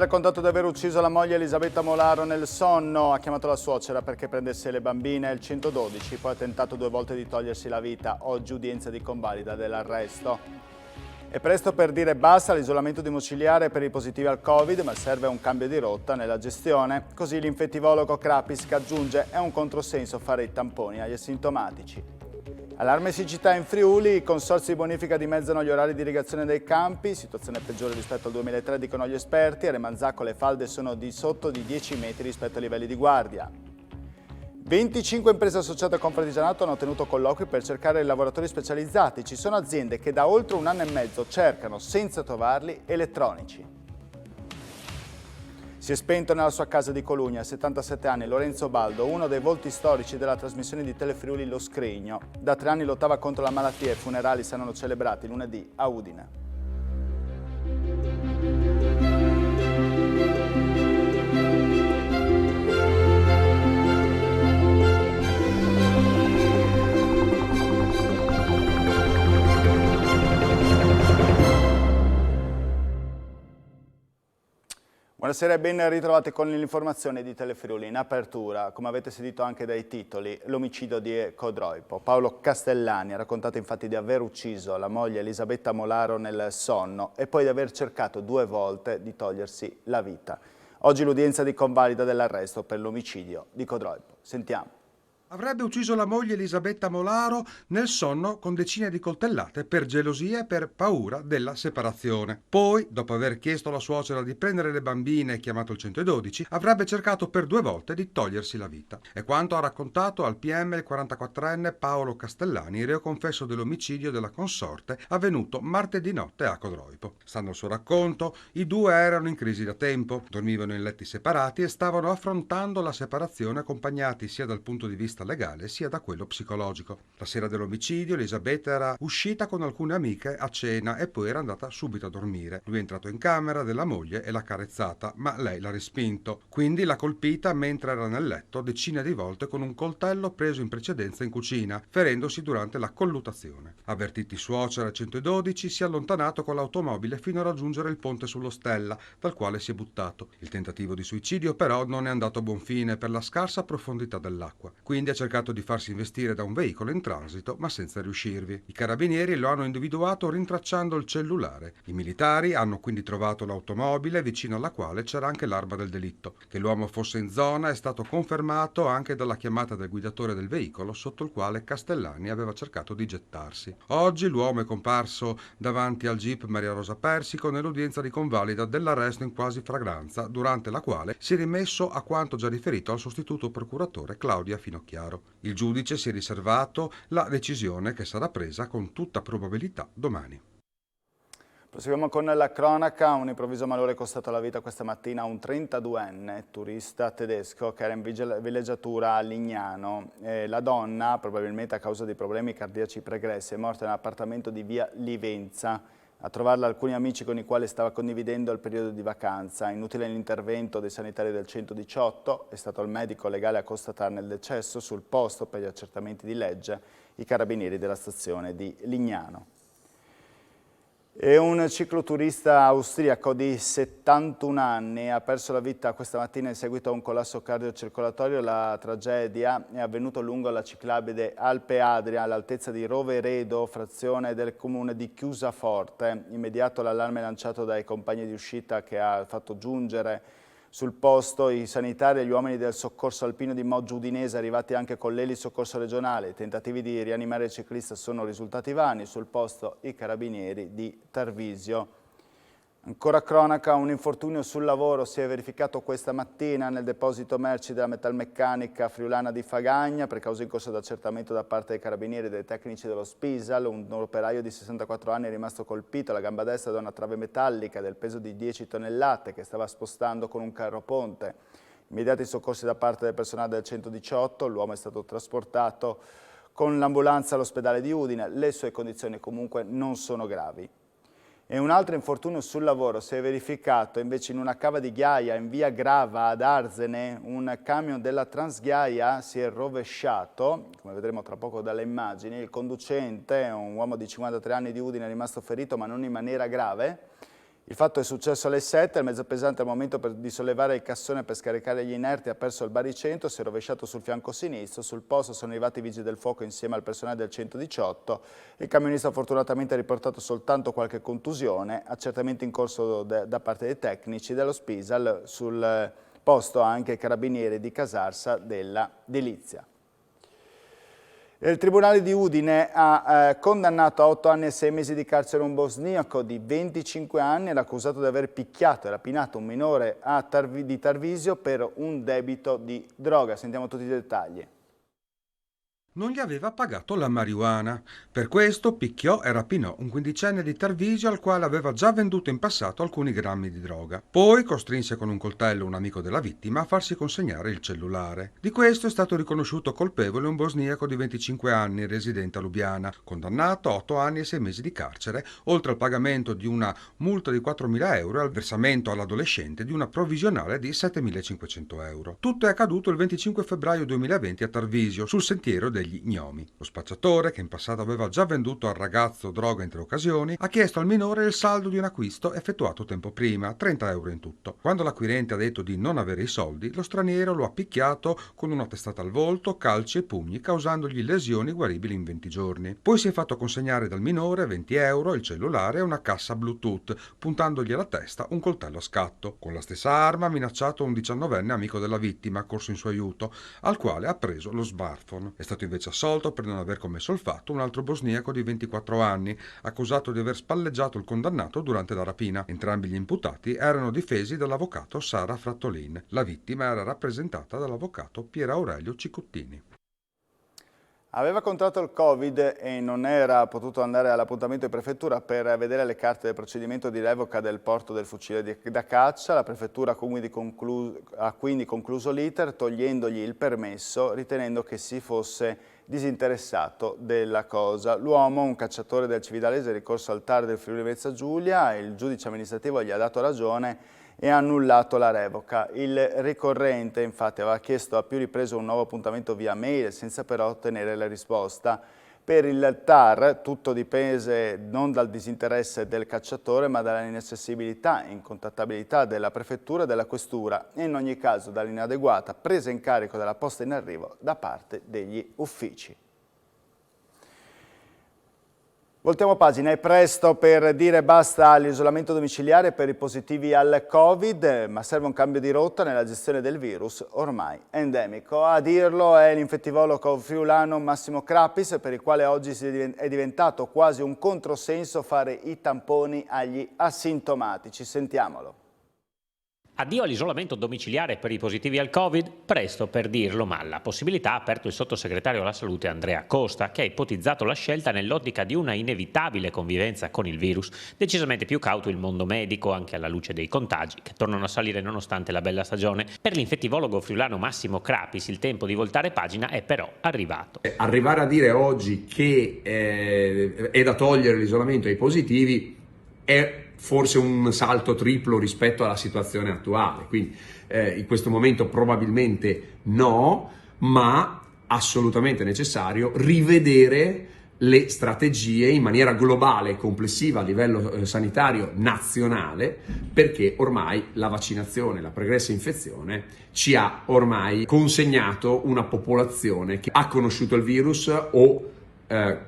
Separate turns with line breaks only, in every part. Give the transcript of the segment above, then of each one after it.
Ha raccontato di aver ucciso la moglie Elisabetta Molaro nel sonno, ha chiamato la suocera perché prendesse le bambine, il 112, poi ha tentato 2 volte di togliersi la vita, oggi udienza di convalida dell'arresto. È presto per dire basta all'isolamento domiciliare per i positivi al Covid, ma serve un cambio di rotta nella gestione. Così l'infettivologo Krapisk aggiunge: è un controsenso fare i tamponi agli asintomatici. Allarme siccità in Friuli, i consorzi di bonifica dimezzano gli orari di irrigazione dei campi, situazione peggiore rispetto al 2003 dicono gli esperti, a Remanzacco le falde sono di sotto di 10 metri rispetto ai livelli di guardia. 25 imprese associate a Confartigianato hanno tenuto colloqui per cercare lavoratori specializzati, ci sono aziende che da oltre 1 anno e mezzo cercano, senza trovarli, elettronici. Si è spento nella sua casa di Colugna, a 77 anni, Lorenzo Baldo, uno dei volti storici della trasmissione di Telefriuli Lo Scrigno. Da 3 anni lottava contro la malattia e i funerali saranno celebrati lunedì a Udine. Buonasera e ben ritrovati con l'informazione di Telefriuli. In apertura, come avete sentito anche dai titoli, l'omicidio di Codroipo. Paolo Castellani ha raccontato infatti di aver ucciso la moglie Elisabetta Molaro nel sonno e poi di aver cercato 2 volte di togliersi la vita. Oggi l'udienza di convalida dell'arresto per l'omicidio di Codroipo. Sentiamo.
Avrebbe ucciso la moglie Elisabetta Molaro nel sonno con decine di coltellate per gelosia e per paura della separazione. Poi, dopo aver chiesto alla suocera di prendere le bambine e chiamato il 112, avrebbe cercato per 2 volte di togliersi la vita. È quanto ha raccontato al PM il 44enne Paolo Castellani, reo confesso dell'omicidio della consorte avvenuto martedì notte a Codroipo. Stando al suo racconto, i 2 erano in crisi da tempo, dormivano in letti separati e stavano affrontando la separazione accompagnati sia dal punto di vista legale sia da quello psicologico. La sera dell'omicidio Elisabetta era uscita con alcune amiche a cena e poi era andata subito a dormire. Lui è entrato in camera della moglie e l'ha carezzata, ma lei l'ha respinto. Quindi l'ha colpita mentre era nel letto decine di volte con un coltello preso in precedenza in cucina, ferendosi durante la colluttazione. Avvertiti suocera e 112, si è allontanato con l'automobile fino a raggiungere il ponte sullo Stella, dal quale si è buttato. Il tentativo di suicidio però non è andato a buon fine per la scarsa profondità dell'acqua. Quindi ha cercato di farsi investire da un veicolo in transito, ma senza riuscirvi. I carabinieri lo hanno individuato rintracciando il cellulare. I militari hanno quindi trovato l'automobile vicino alla quale c'era anche l'arma del delitto. Che l'uomo fosse in zona è stato confermato anche dalla chiamata del guidatore del veicolo sotto il quale Castellani aveva cercato di gettarsi. Oggi l'uomo è comparso davanti al GIP Maria Rosa Persico nell'udienza di convalida dell'arresto in quasi fragranza, durante la quale si è rimesso a quanto già riferito al sostituto procuratore Claudia Finocchiaro. Il giudice si è riservato la decisione che sarà presa con tutta probabilità domani.
Proseguiamo con la cronaca. Un improvviso malore è costato la vita questa mattina a un 32enne turista tedesco che era in villeggiatura a Lignano. La donna, probabilmente a causa di problemi cardiaci pregressi, è morta nell'appartamento di via Livenza. A trovarla alcuni amici con i quali stava condividendo il periodo di vacanza. Inutile l'intervento dei sanitari del 118, è stato il medico legale a constatarne il decesso. Sul posto per gli accertamenti di legge i carabinieri della stazione di Lignano. E un cicloturista austriaco di 71 anni ha perso la vita questa mattina in seguito a un collasso cardiocircolatorio. La tragedia è avvenuta lungo la ciclabile Alpe Adria, all'altezza di Roveredo, frazione del comune di Chiusaforte. Immediato l'allarme lanciato dai compagni di uscita che ha fatto giungere sul posto i sanitari e gli uomini del soccorso alpino di Moggio Udinese, arrivati anche con l'eli soccorso regionale. I tentativi di rianimare il ciclista sono risultati vani. Sul posto i carabinieri di Tarvisio. Ancora cronaca, un infortunio sul lavoro si è verificato questa mattina nel deposito merci della metalmeccanica friulana di Fagagna. Per causa in corso d'accertamento da parte dei carabinieri e dei tecnici dello Spisal, un operaio di 64 anni è rimasto colpito alla gamba destra da una trave metallica del peso di 10 tonnellate che stava spostando con un carro ponte. Immediati soccorsi da parte del personale del 118, l'uomo è stato trasportato con l'ambulanza all'ospedale di Udine. Le sue condizioni comunque non sono gravi. E un altro infortunio sul lavoro si è verificato invece in una cava di ghiaia in via Grava ad Arzene. Un camion della Transghiaia si è rovesciato, come vedremo tra poco dalle immagini. Il conducente, un uomo di 53 anni di Udine, è rimasto ferito ma non in maniera grave. Il fatto è successo alle 7, il mezzo pesante al momento di sollevare il cassone per scaricare gli inerti ha perso il baricentro, si è rovesciato sul fianco sinistro, sul posto sono arrivati i vigili del fuoco insieme al personale del 118, il camionista fortunatamente ha riportato soltanto qualche contusione, accertamento in corso da parte dei tecnici dello Spisal, sul posto anche i carabinieri di Casarsa della Delizia. Il Tribunale di Udine ha condannato a 8 anni e 6 mesi di carcere un bosniaco di 25 anni, era accusato di aver picchiato e rapinato un minore di Tarvisio per un debito di droga. Sentiamo tutti i dettagli.
Non gli aveva pagato la marijuana. Per questo picchiò e rapinò un quindicenne di Tarvisio al quale aveva già venduto in passato alcuni grammi di droga. Poi costrinse con un coltello un amico della vittima a farsi consegnare il cellulare. Di questo è stato riconosciuto colpevole un bosniaco di 25 anni, residente a Lubiana, condannato a 8 anni e 6 mesi di carcere, oltre al pagamento di una multa di 4.000 euro e al versamento all'adolescente di una provvisionale di 7.500 euro. Tutto è accaduto il 25 febbraio 2020 a Tarvisio, sul sentiero degli Gnomi. Lo spacciatore, che in passato aveva già venduto al ragazzo droga in 3 occasioni, ha chiesto al minore il saldo di un acquisto effettuato tempo prima, 30 euro in tutto. Quando l'acquirente ha detto di non avere i soldi, lo straniero lo ha picchiato con una testata al volto, calci e pugni, causandogli lesioni guaribili in 20 giorni. Poi si è fatto consegnare dal minore 20 euro, il cellulare e una cassa Bluetooth, puntandogli alla testa un coltello a scatto. Con la stessa arma ha minacciato un 19enne amico della vittima, corso in suo aiuto, al quale ha preso lo smartphone. È stato invece assolto per non aver commesso il fatto un altro bosniaco di 24 anni, accusato di aver spalleggiato il condannato durante la rapina. Entrambi gli imputati erano difesi dall'avvocato Sara Frattolin. La vittima era rappresentata dall'avvocato Pier Aurelio Cicottini.
Aveva contratto il Covid e non era potuto andare all'appuntamento in prefettura per vedere le carte del procedimento di revoca del porto del fucile da caccia. La prefettura ha quindi concluso l'iter togliendogli il permesso, ritenendo che si fosse disinteressato della cosa. L'uomo, un cacciatore del Cividalese, è ricorso al TAR del Friuli Venezia Giulia e il giudice amministrativo gli ha dato ragione e ha annullato la revoca. Il ricorrente infatti aveva chiesto a più riprese un nuovo appuntamento via mail senza però ottenere la risposta. Per il TAR tutto dipese non dal disinteresse del cacciatore ma dalla inaccessibilità e incontattabilità della prefettura e della questura e in ogni caso dall'inadeguata presa in carico della posta in arrivo da parte degli uffici. Voltiamo pagina, è presto per dire basta all'isolamento domiciliare per i positivi al Covid, ma serve un cambio di rotta nella gestione del virus ormai endemico. A dirlo è l'infettivologo friulano Massimo Crapis, per il quale oggi è diventato quasi un controsenso fare i tamponi agli asintomatici. Sentiamolo.
Addio all'isolamento domiciliare per i positivi al Covid? Presto per dirlo, ma la possibilità ha aperto il sottosegretario alla salute Andrea Costa, che ha ipotizzato la scelta nell'ottica di una inevitabile convivenza con il virus. Decisamente più cauto il mondo medico, anche alla luce dei contagi, che tornano a salire nonostante la bella stagione. Per l'infettivologo friulano Massimo Crapis il tempo di voltare pagina è però arrivato.
Arrivare a dire oggi che è da togliere l'isolamento ai positivi è forse un salto triplo rispetto alla situazione attuale, quindi in questo momento probabilmente no, ma assolutamente necessario rivedere le strategie in maniera globale e complessiva a livello sanitario nazionale, perché ormai la vaccinazione, la pregressa infezione ci ha ormai consegnato una popolazione che ha conosciuto il virus o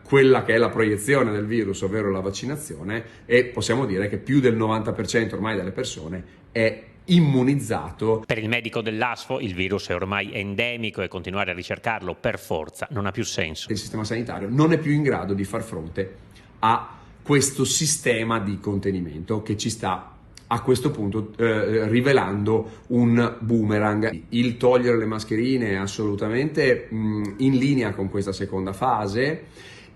quella che è la proiezione del virus, ovvero la vaccinazione, e possiamo dire che più del 90% ormai delle persone è immunizzato.
Per il medico dell'ASFO il virus è ormai endemico e continuare a ricercarlo per forza non ha più senso.
Il sistema sanitario non è più in grado di far fronte a questo sistema di contenimento che ci sta a questo punto rivelando un boomerang. Il togliere le mascherine è assolutamente in linea con questa seconda fase.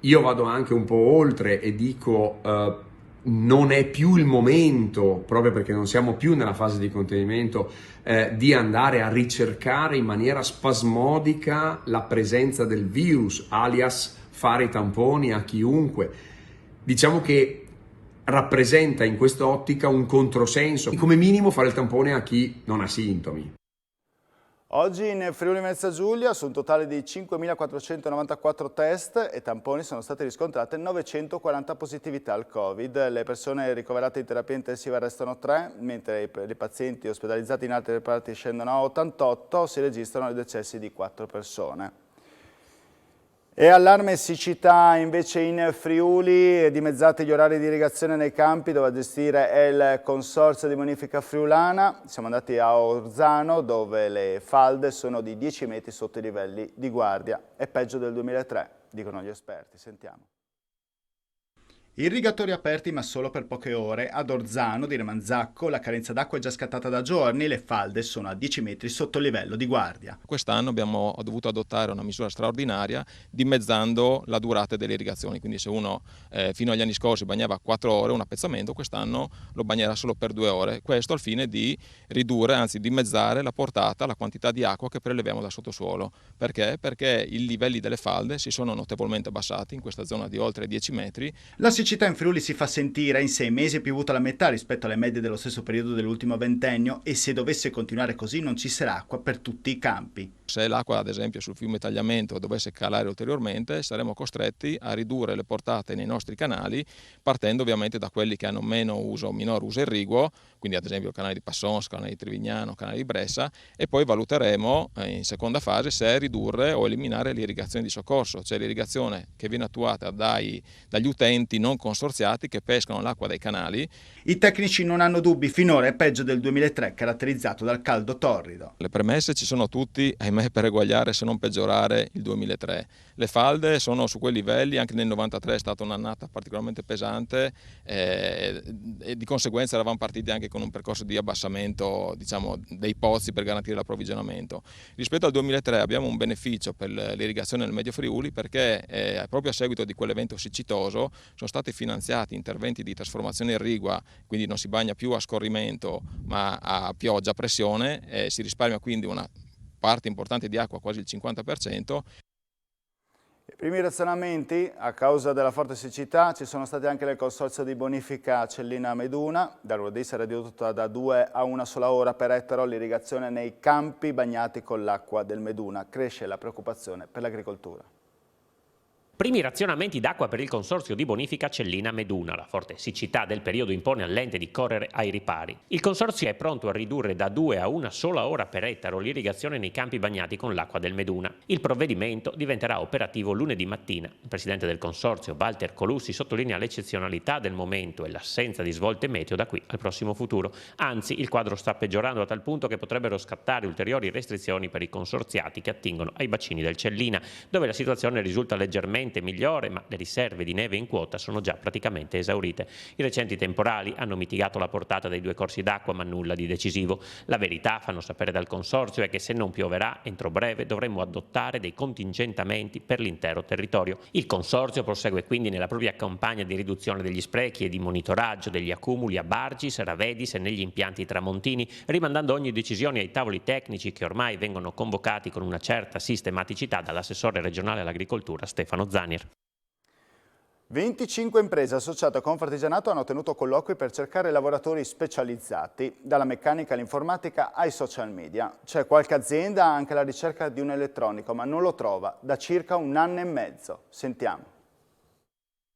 Io vado anche un po' oltre e dico non è più il momento, proprio perché non siamo più nella fase di contenimento, di andare a ricercare in maniera spasmodica la presenza del virus, alias fare i tamponi a chiunque. Diciamo che rappresenta in quest'ottica un controsenso, come minimo fare il tampone a chi non ha sintomi.
Oggi in Friuli Venezia Giulia su un totale di 5.494 test e tamponi sono state riscontrate 940 positività al Covid. Le persone ricoverate in terapia intensiva restano 3, mentre i pazienti ospedalizzati in altri reparti scendono a 88, si registrano i decessi di 4 persone. E allarme siccità invece in Friuli, dimezzati gli orari di irrigazione nei campi dove a gestire è il Consorzio di Bonifica Friulana. Siamo andati a Orzano dove le falde sono di 10 metri sotto i livelli di guardia. È peggio del 2003, dicono gli esperti. Sentiamo. Irrigatori aperti ma solo per poche ore. Ad Orzano di Remanzacco la carenza d'acqua è già scattata da giorni, le falde sono a 10 metri sotto il livello di guardia.
Quest'anno abbiamo dovuto adottare una misura straordinaria dimezzando la durata delle irrigazioni, quindi se uno fino agli anni scorsi bagnava 4 ore un appezzamento, quest'anno lo bagnerà solo per 2 ore. Questo al fine di ridurre, anzi dimezzare la portata, la quantità di acqua che preleviamo dal sottosuolo. Perché? Perché i livelli delle falde si sono notevolmente abbassati in questa zona di oltre 10 metri.
La siccità in Friuli si fa sentire, in 6 mesi è piovuta la metà rispetto alle medie dello stesso periodo dell'ultimo ventennio e se dovesse continuare così non ci sarà acqua per tutti i campi.
Se l'acqua ad esempio sul fiume Tagliamento dovesse calare ulteriormente saremo costretti a ridurre le portate nei nostri canali partendo ovviamente da quelli che hanno minor uso irriguo, quindi ad esempio il canale di Passons, canale di Trivignano, canale di Bressa e poi valuteremo in seconda fase se ridurre o eliminare l'irrigazione di soccorso, cioè l'irrigazione che viene attuata dagli utenti non consorziati che pescano l'acqua dai canali.
I tecnici non hanno dubbi, finora è peggio del 2003 caratterizzato dal caldo torrido.
Le premesse ci sono tutti, ahimè, per eguagliare se non peggiorare il 2003. Le falde sono su quei livelli, anche nel 93 è stata un'annata particolarmente pesante e di conseguenza eravamo partiti anche con un percorso di abbassamento, diciamo, dei pozzi per garantire l'approvvigionamento. Rispetto al 2003 abbiamo un beneficio per l'irrigazione nel Medio Friuli perché proprio a seguito di quell'evento siccitoso sono stati finanziati interventi di trasformazione irrigua, quindi non si bagna più a scorrimento ma a pioggia a pressione e si risparmia quindi una parte importante di acqua, quasi il 50%.
I primi razionamenti a causa della forte siccità ci sono stati anche nel Consorzio di Bonifica Cellina Meduna. Da lunedì sarà ridotta da 2 a 1 sola ora per ettaro l'irrigazione nei campi bagnati con l'acqua del Meduna. Cresce la preoccupazione per l'agricoltura.
Primi razionamenti d'acqua per il Consorzio di Bonifica Cellina Meduna. La forte siccità del periodo impone all'ente di correre ai ripari. Il Consorzio è pronto a ridurre da 2 a 1 sola ora per ettaro l'irrigazione nei campi bagnati con l'acqua del Meduna. Il provvedimento diventerà operativo lunedì mattina. Il presidente del Consorzio, Walter Colussi, sottolinea l'eccezionalità del momento e l'assenza di svolte meteo da qui al prossimo futuro. Anzi, il quadro sta peggiorando a tal punto che potrebbero scattare ulteriori restrizioni per i consorziati che attingono ai bacini del Cellina, dove la situazione risulta leggermente migliore, ma le riserve di neve in quota sono già praticamente esaurite. I recenti temporali hanno mitigato la portata dei 2 corsi d'acqua, ma nulla di decisivo. La verità, fanno sapere dal Consorzio, è che se non pioverà entro breve dovremmo adottare dei contingentamenti per l'intero territorio. Il Consorzio prosegue quindi nella propria campagna di riduzione degli sprechi e di monitoraggio degli accumuli a Bargis, Ravedis e negli impianti tramontini, rimandando ogni decisione ai tavoli tecnici che ormai vengono convocati con una certa sistematicità dall'assessore regionale all'agricoltura Stefano Zanier.
25 imprese associate a Confartigianato hanno tenuto colloqui per cercare lavoratori specializzati, dalla meccanica all'informatica ai social media. C'è qualche azienda anche alla ricerca di un elettronico, ma non lo trova da circa 1 anno e mezzo. Sentiamo.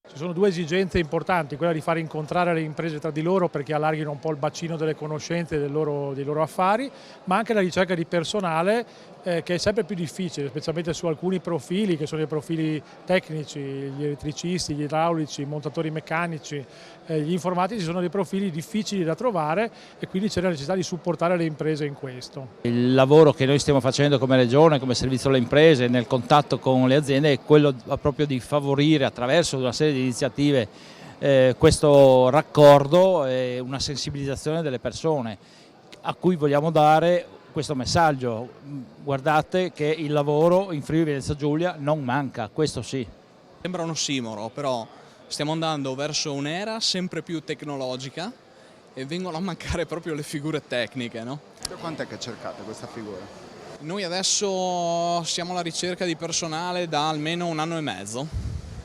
Ci sono 2 esigenze importanti, quella di far incontrare le imprese tra di loro perché allarghino un po' il bacino delle conoscenze dei loro affari, ma anche la ricerca di personale che è sempre più difficile, specialmente su alcuni profili che sono i profili tecnici, gli elettricisti, gli idraulici, i montatori meccanici, gli informatici sono dei profili difficili da trovare e quindi c'è la necessità di supportare le imprese in questo.
Il lavoro che noi stiamo facendo come Regione, come servizio alle imprese, nel contatto con le aziende è quello proprio di favorire attraverso una serie di iniziative questo raccordo e una sensibilizzazione delle persone a cui vogliamo dare questo messaggio: guardate che il lavoro in Friuli Venezia Giulia non manca, questo sì.
Sembra un ossimoro, però stiamo andando verso un'era sempre più tecnologica e vengono a mancare proprio le figure tecniche, no?
Da quant'è che cercate questa figura?
Noi adesso siamo alla ricerca di personale da almeno 1 anno e mezzo.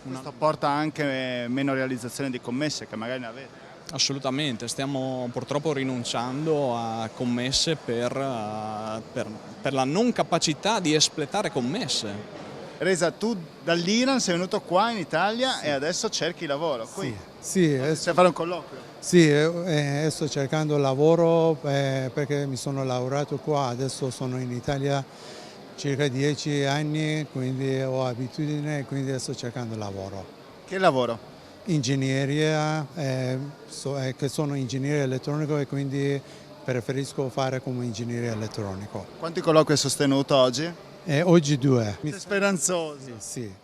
Questo porta anche meno realizzazione di commesse che magari ne avete.
Assolutamente, stiamo purtroppo rinunciando a commesse per la non capacità di espletare commesse.
Reza, tu dall'Iran sei venuto qua in Italia e adesso cerchi lavoro qui.
Sì,
Sai fare un colloquio?
sì, sto cercando lavoro perché mi sono laureato qua, adesso sono in Italia circa 10 anni, quindi ho abitudine, quindi sto cercando lavoro.
Che lavoro?
Ingegneria, che sono ingegnere elettronico e quindi preferisco fare come ingegnere elettronico.
Quanti colloqui hai sostenuto oggi?
Oggi 2.
Sei speranzoso.
Sì.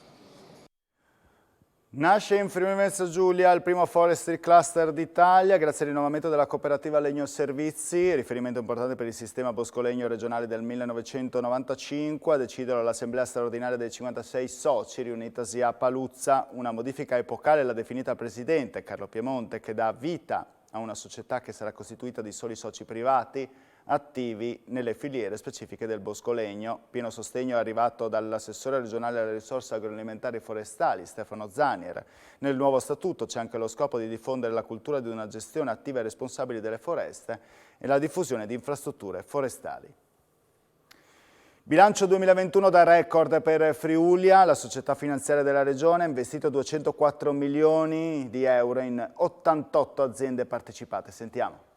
Nasce in Friuli Venezia Giulia il primo Forestry Cluster d'Italia grazie al rinnovamento della cooperativa Legno Servizi, riferimento importante per il sistema bosco-legno regionale del 1995, a decidere l'assemblea straordinaria dei 56 soci riunitasi a Paluzza. Una modifica epocale l'ha definita il presidente Carlo Piemonte, che dà vita a una società che sarà costituita di soli soci privati attivi nelle filiere specifiche del bosco-legno. Pieno sostegno è arrivato dall'assessore regionale alle risorse agroalimentari e forestali Stefano Zanier. Nel nuovo statuto c'è anche lo scopo di diffondere la cultura di una gestione attiva e responsabile delle foreste e la diffusione di infrastrutture forestali. Bilancio 2021 da record per Friulia, la società finanziaria della regione ha investito 204 milioni di euro in 88 aziende partecipate. Sentiamo.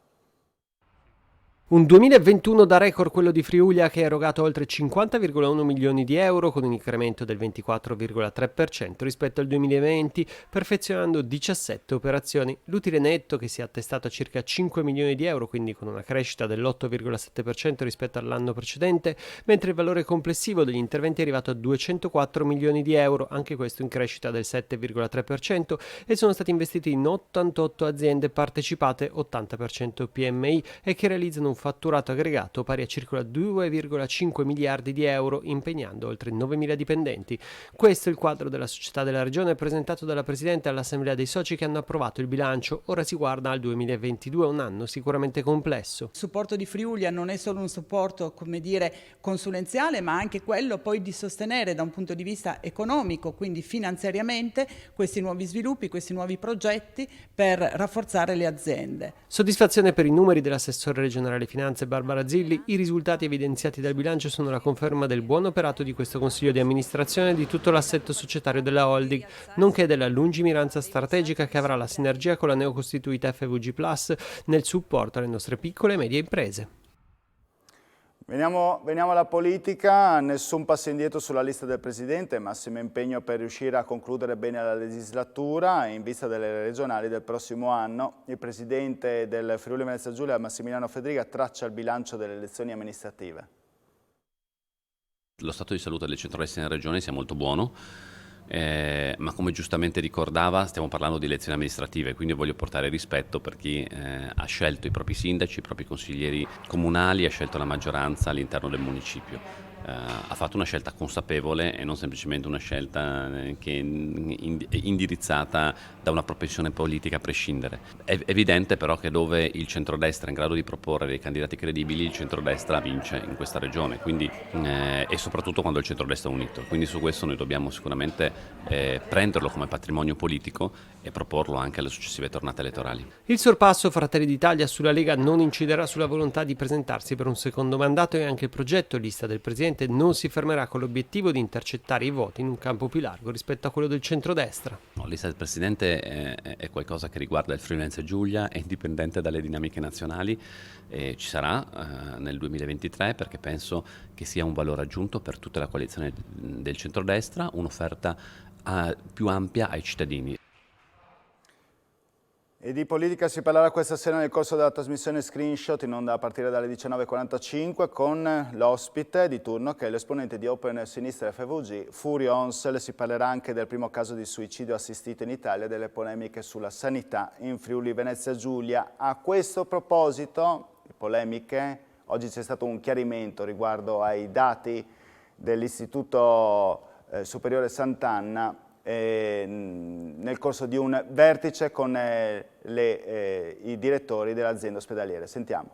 Un 2021 da record quello di Friulia, che ha erogato oltre 50,1 milioni di euro con un incremento del 24,3% rispetto al 2020, perfezionando 17 operazioni. L'utile netto, che si è attestato a circa 5 milioni di euro, quindi con una crescita dell'8,7% rispetto all'anno precedente, mentre il valore complessivo degli interventi è arrivato a 204 milioni di euro, anche questo in crescita del 7,3%, e sono stati investiti in 88 aziende partecipate, 80% PMI, e che realizzano un fatturato aggregato pari a circa 2,5 miliardi di euro, impegnando oltre 9.000 dipendenti. Questo è il quadro della società della regione presentato dalla Presidente all'Assemblea dei soci, che hanno approvato il bilancio. Ora si guarda al 2022, un anno sicuramente complesso.
Il supporto di Friulia non è solo un supporto, come dire, consulenziale, ma anche quello poi di sostenere da un punto di vista economico, quindi finanziariamente, questi nuovi sviluppi, questi nuovi progetti per rafforzare le aziende.
Soddisfazione per i numeri dell'assessore regionale Finanze Barbara Zilli. I risultati evidenziati dal bilancio sono la conferma del buon operato di questo consiglio di amministrazione e di tutto l'assetto societario della holding, nonché della lungimiranza strategica che avrà la sinergia con la neocostituita FVG Plus nel supporto alle nostre piccole e medie imprese.
Veniamo alla politica, nessun passo indietro sulla lista del Presidente, massimo impegno per riuscire a concludere bene la legislatura in vista delle regionali del prossimo anno. Il Presidente del Friuli Venezia Giulia, Massimiliano Fedriga, traccia il bilancio delle elezioni amministrative.
Lo stato di salute del centro-est in regione sia molto buono. Ma come giustamente ricordava, stiamo parlando di elezioni amministrative, quindi voglio portare rispetto per chi ha scelto i propri sindaci, i propri consiglieri comunali, ha scelto la maggioranza all'interno del municipio. Ha fatto una scelta consapevole e non semplicemente una scelta che è indirizzata da una propensione politica a prescindere. È evidente però che dove il centrodestra è in grado di proporre dei candidati credibili, il centrodestra vince in questa regione, quindi, e soprattutto quando il centrodestra è unito. Quindi su questo noi dobbiamo sicuramente prenderlo come patrimonio politico e proporlo anche alle successive tornate elettorali.
Il sorpasso Fratelli d'Italia sulla Lega non inciderà sulla volontà di presentarsi per un secondo mandato, e anche il progetto lista del Presidente non si fermerà con l'obiettivo di intercettare i voti in un campo più largo rispetto a quello del centrodestra.
La lista del Presidente è qualcosa che riguarda il Friuli Venezia Giulia, è indipendente dalle dinamiche nazionali, e ci sarà nel 2023 perché penso che sia un valore aggiunto per tutta la coalizione del centrodestra, un'offerta più ampia ai cittadini.
E di politica si parlerà questa sera nel corso della trasmissione Screenshot, in onda a partire dalle 19.45, con l'ospite di turno che è l'esponente di Open Sinistra FVG, Furio Onsel. Si parlerà anche del primo caso di suicidio assistito in Italia e delle polemiche sulla sanità in Friuli Venezia Giulia. A questo proposito, di polemiche, oggi c'è stato un chiarimento riguardo ai dati dell'Istituto Superiore Sant'Anna nel corso di un vertice con i direttori dell'azienda ospedaliera. Sentiamo.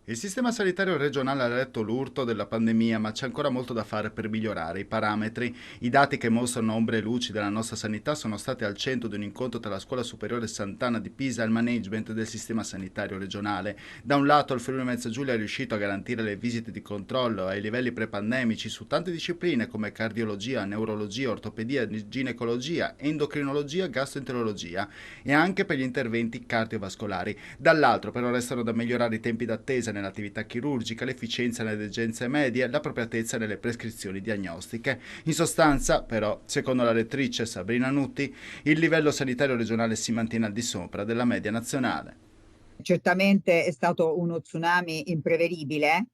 Il sistema sanitario regionale ha letto l'urto della pandemia, ma c'è ancora molto da fare per migliorare i parametri. I dati che mostrano ombre e luci della nostra sanità sono stati al centro di un incontro tra la Scuola Superiore Sant'Anna di Pisa e il management del sistema sanitario regionale. Da un lato il Friuli Venezia Giulia è riuscito a garantire le visite di controllo ai livelli prepandemici su tante discipline come cardiologia, neurologia, ortopedia, ginecologia, endocrinologia, gastroenterologia e anche per gli interventi cardiovascolari. Dall'altro però restano da migliorare i tempi d'attesa nell'attività chirurgica, l'efficienza nelle urgenze medie, l'appropriatezza nelle prescrizioni diagnostiche. In sostanza, però, secondo la rettrice Sabrina Nutti, il livello sanitario regionale si mantiene al di sopra della media nazionale.
Certamente è stato uno tsunami imprevedibile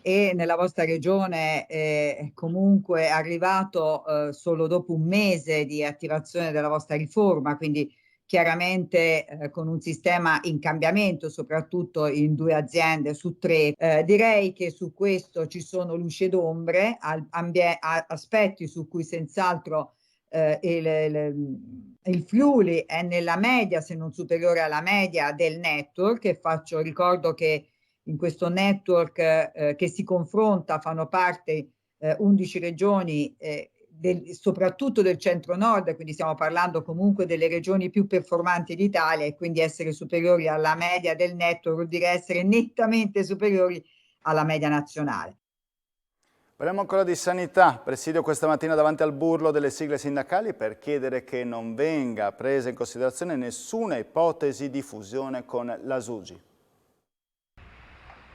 e nella vostra regione comunque è arrivato solo dopo un mese di attivazione della vostra riforma, quindi chiaramente con un sistema in cambiamento, soprattutto in 2 aziende su 3. Direi che su questo ci sono luci ed ombre, aspetti su cui senz'altro il Friuli è nella media, se non superiore alla media del network, e ricordo che in questo network che si confronta fanno parte 11 regioni, soprattutto del centro-nord, quindi stiamo parlando comunque delle regioni più performanti d'Italia, e quindi essere superiori alla media del network vuol dire essere nettamente superiori alla media nazionale.
Parliamo ancora di sanità. Presidio questa mattina davanti al burlo delle sigle sindacali per chiedere che non venga presa in considerazione nessuna ipotesi di fusione con la SUGI.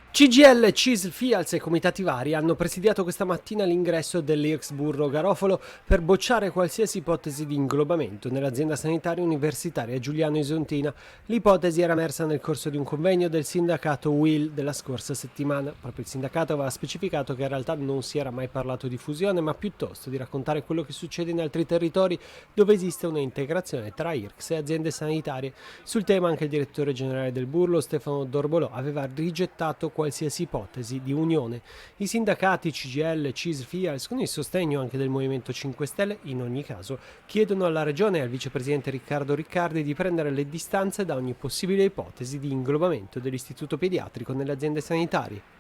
CGIL, CISL, FIALS e comitati vari hanno presidiato questa mattina l'ingresso dell'IRCS Burro Garofalo per bocciare qualsiasi ipotesi di inglobamento nell'azienda sanitaria universitaria Giuliano Isontina. L'ipotesi era emersa nel corso di un convegno del sindacato UIL della scorsa settimana. Proprio il sindacato aveva specificato che in realtà non si era mai parlato di fusione, ma piuttosto di raccontare quello che succede in altri territori dove esiste una integrazione tra IRCS e aziende sanitarie. Sul tema anche il direttore generale del Burlo, Stefano Dorbolò, aveva rigettato qualsiasi ipotesi di unione. I sindacati CGIL, CISL, FIALS, con il sostegno anche del Movimento 5 Stelle, in ogni caso, chiedono alla Regione e al vicepresidente Riccardo Riccardi di prendere le distanze da ogni possibile ipotesi di inglobamento dell'istituto pediatrico nelle aziende sanitarie.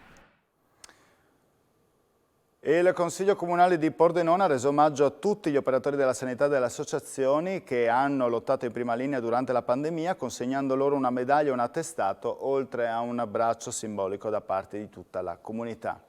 Il Consiglio Comunale di Pordenone ha reso omaggio a tutti gli operatori della sanità e delle associazioni che hanno lottato in prima linea durante la pandemia, consegnando loro una medaglia e un attestato, oltre a un abbraccio simbolico da parte di tutta la comunità.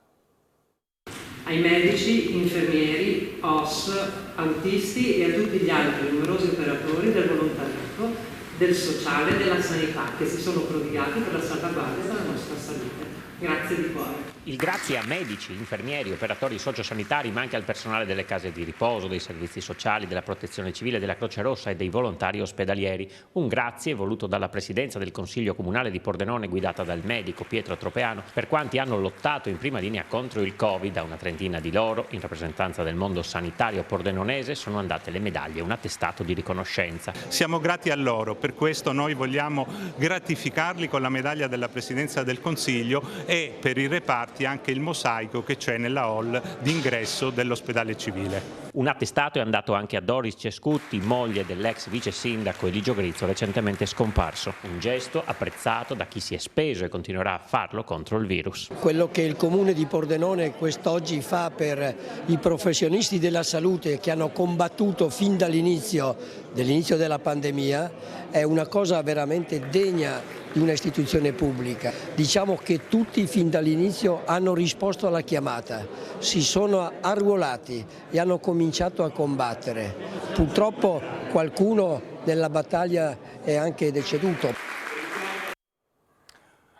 Ai medici, infermieri, OS, autisti e a tutti gli altri numerosi operatori del volontariato, del sociale e della sanità che si sono prodigati per la salvaguardia della nostra salute. Grazie di cuore.
Il grazie a medici, infermieri, operatori sociosanitari, ma anche al personale delle case di riposo, dei servizi sociali, della protezione civile, della Croce Rossa e dei volontari ospedalieri. Un grazie voluto dalla Presidenza del Consiglio Comunale di Pordenone, guidata dal medico Pietro Tropeano, per quanti hanno lottato in prima linea contro il Covid. A una trentina di loro, in rappresentanza del mondo sanitario pordenonese, sono andate le medaglie e un attestato di riconoscenza.
Siamo grati a loro, per questo noi vogliamo gratificarli con la medaglia della Presidenza del Consiglio e per i reparti anche il mosaico che c'è nella hall d'ingresso dell'ospedale civile.
Un attestato è andato anche a Doris Cescutti, moglie dell'ex vice sindaco Eligio Grizzo, recentemente scomparso. Un gesto apprezzato da chi si è speso e continuerà a farlo contro il virus.
Quello che il Comune di Pordenone quest'oggi fa per i professionisti della salute che hanno combattuto fin dall'inizio della pandemia è una cosa veramente degna di una istituzione pubblica. Diciamo che tutti fin dall'inizio hanno risposto alla chiamata, si sono arruolati e hanno cominciato a combattere. Purtroppo qualcuno nella battaglia è anche deceduto.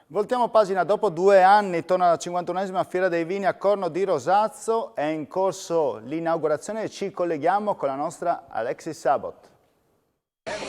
Voltiamo pagina. Dopo 2 anni torna la 51esima Fiera dei Vini a Corno di Rosazzo. È in corso l'inaugurazione e ci colleghiamo con la nostra Alexis Sabot.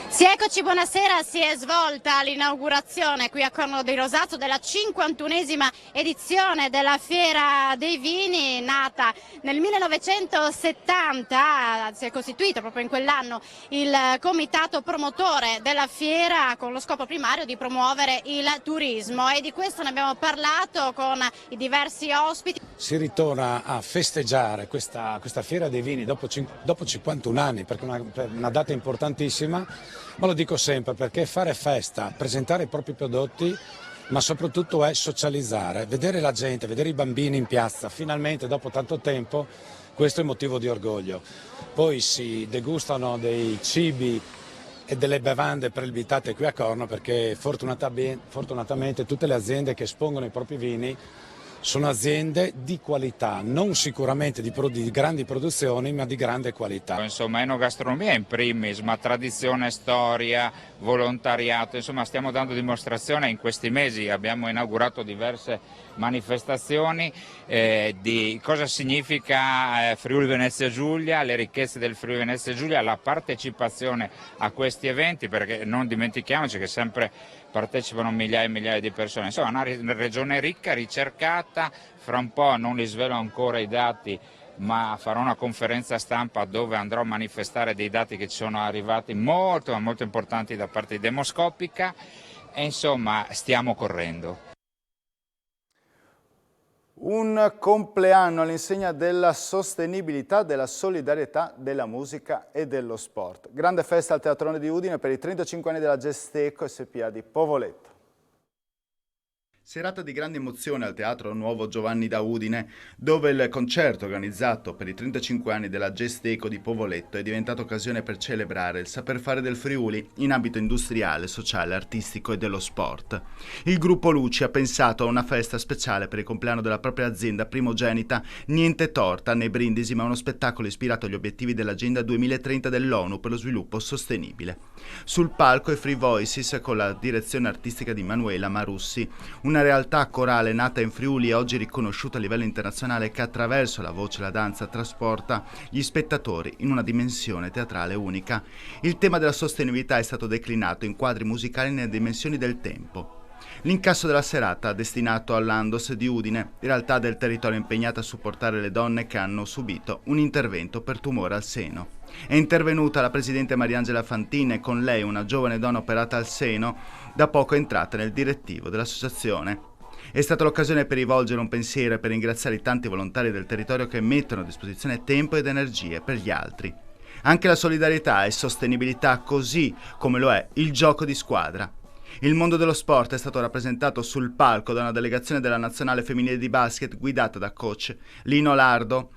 Sì, eccoci, buonasera. Si è svolta l'inaugurazione qui a Corno di Rosazzo della 51esima edizione della Fiera dei Vini, nata nel 1970, si è costituito proprio in quell'anno il comitato promotore della fiera con lo scopo primario di promuovere il turismo, e di questo ne abbiamo parlato con i diversi ospiti.
Si ritorna a festeggiare questa Fiera dei Vini dopo 51 anni, perché è una data importantissima. Ma lo dico sempre, perché fare festa, presentare i propri prodotti ma soprattutto è socializzare, vedere la gente, vedere i bambini in piazza, finalmente dopo tanto tempo, questo è motivo di orgoglio. Poi si degustano dei cibi e delle bevande prelibitate qui a Corno, perché fortunatamente tutte le aziende che espongono i propri vini sono aziende di qualità, non sicuramente di grandi produzioni, ma di grande qualità.
Insomma, enogastronomia in primis, ma tradizione, storia, volontariato, insomma stiamo dando dimostrazione in questi mesi, abbiamo inaugurato diverse manifestazioni di cosa significa Friuli Venezia Giulia, le ricchezze del Friuli Venezia Giulia, la partecipazione a questi eventi, perché non dimentichiamoci che sempre partecipano migliaia e migliaia di persone, insomma una regione ricca, ricercata, fra un po' non li svelo ancora i dati, ma farò una conferenza stampa dove andrò a manifestare dei dati che ci sono arrivati molto importanti da parte di Demoscopica e insomma stiamo correndo.
Un compleanno all'insegna della sostenibilità, della solidarietà, della musica e dello sport. Grande festa al Teatrone di Udine per i 35 anni della Gesteco SpA di Povoletto. Serata di grande emozione al Teatro Nuovo Giovanni da Udine, dove il concerto organizzato per i 35 anni della Gesteco di Povoletto è diventato occasione per celebrare il saper fare del Friuli in ambito industriale, sociale, artistico e dello sport. Il gruppo Luci ha pensato a una festa speciale per il compleanno della propria azienda primogenita, niente torta né brindisi, ma uno spettacolo ispirato agli obiettivi dell'Agenda 2030 dell'ONU per lo sviluppo sostenibile. Sul palco i Free Voices con la direzione artistica di Manuela Marussi, una realtà corale nata in Friuli e oggi riconosciuta a livello internazionale che attraverso la voce e la danza trasporta gli spettatori in una dimensione teatrale unica. Il tema della sostenibilità è stato declinato in quadri musicali nelle dimensioni del tempo. L'incasso della serata, destinato all'Andos di Udine, realtà del territorio impegnata a supportare le donne che hanno subito un intervento per tumore al seno. È intervenuta la presidente Mariangela Fantini e con lei una giovane donna operata al seno, da poco entrata nel direttivo dell'associazione. È stata l'occasione per rivolgere un pensiero e per ringraziare i tanti volontari del territorio che mettono a disposizione tempo ed energie per gli altri. Anche la solidarietà e sostenibilità, così come lo è il gioco di squadra. Il mondo dello sport è stato rappresentato sul palco da una delegazione della nazionale femminile di basket guidata da coach Lino Lardo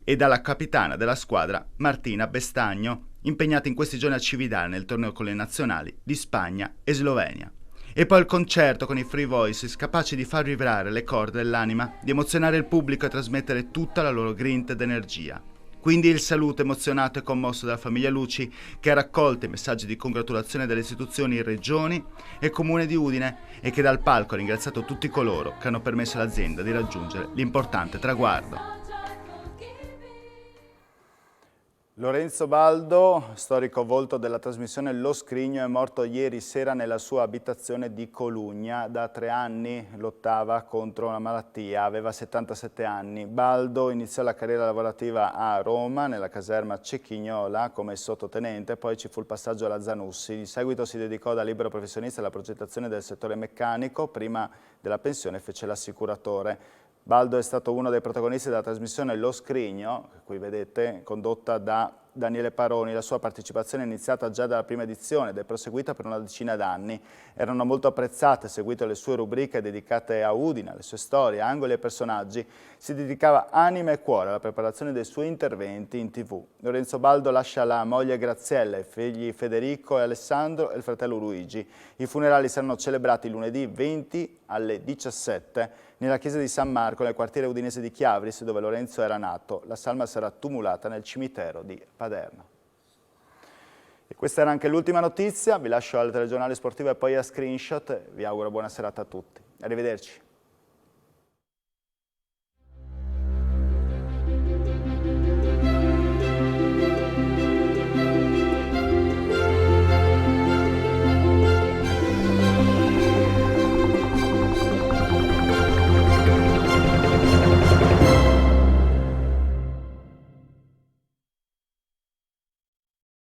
e dalla capitana della squadra Martina Bestagno, impegnata in questi giorni a Cividale nel torneo con le nazionali di Spagna e Slovenia. E poi il concerto con i Free Voices, capaci di far vibrare le corde dell'anima, di emozionare il pubblico e trasmettere tutta la loro grinta ed energia. Quindi il saluto emozionato e commosso della famiglia Luci, che ha raccolto i messaggi di congratulazione delle istituzioni, regioni e comune di Udine e che dal palco ha ringraziato tutti coloro che hanno permesso all'azienda di raggiungere l'importante traguardo. Lorenzo Baldo, storico volto della trasmissione Lo Scrigno, è morto ieri sera nella sua abitazione di Colugna. Da 3 anni lottava contro una malattia, aveva 77 anni. Baldo iniziò la carriera lavorativa a Roma, nella caserma Cecchignola, come sottotenente, poi ci fu il passaggio alla Zanussi. In seguito si dedicò da libero professionista alla progettazione del settore meccanico, prima della pensione fece l'assicuratore. Baldo è stato uno dei protagonisti della trasmissione Lo Scrigno, che qui vedete, condotta da Daniele Paroni. La sua partecipazione è iniziata già dalla prima edizione ed è proseguita per una decina d'anni. Erano molto apprezzate, seguite le sue rubriche dedicate a Udine, alle sue storie, angoli e personaggi. Si dedicava anima e cuore alla preparazione dei suoi interventi in TV. Lorenzo Baldo lascia la moglie Graziella, i figli Federico e Alessandro e il fratello Luigi. I funerali saranno celebrati lunedì 20 alle 17 nella chiesa di San Marco, nel quartiere udinese di Chiavris, dove Lorenzo era nato. La salma sarà tumulata nel cimitero di Paderno. E questa era anche l'ultima notizia. Vi lascio al telegiornale sportivo e poi a Screenshot. Vi auguro buona serata a tutti. Arrivederci.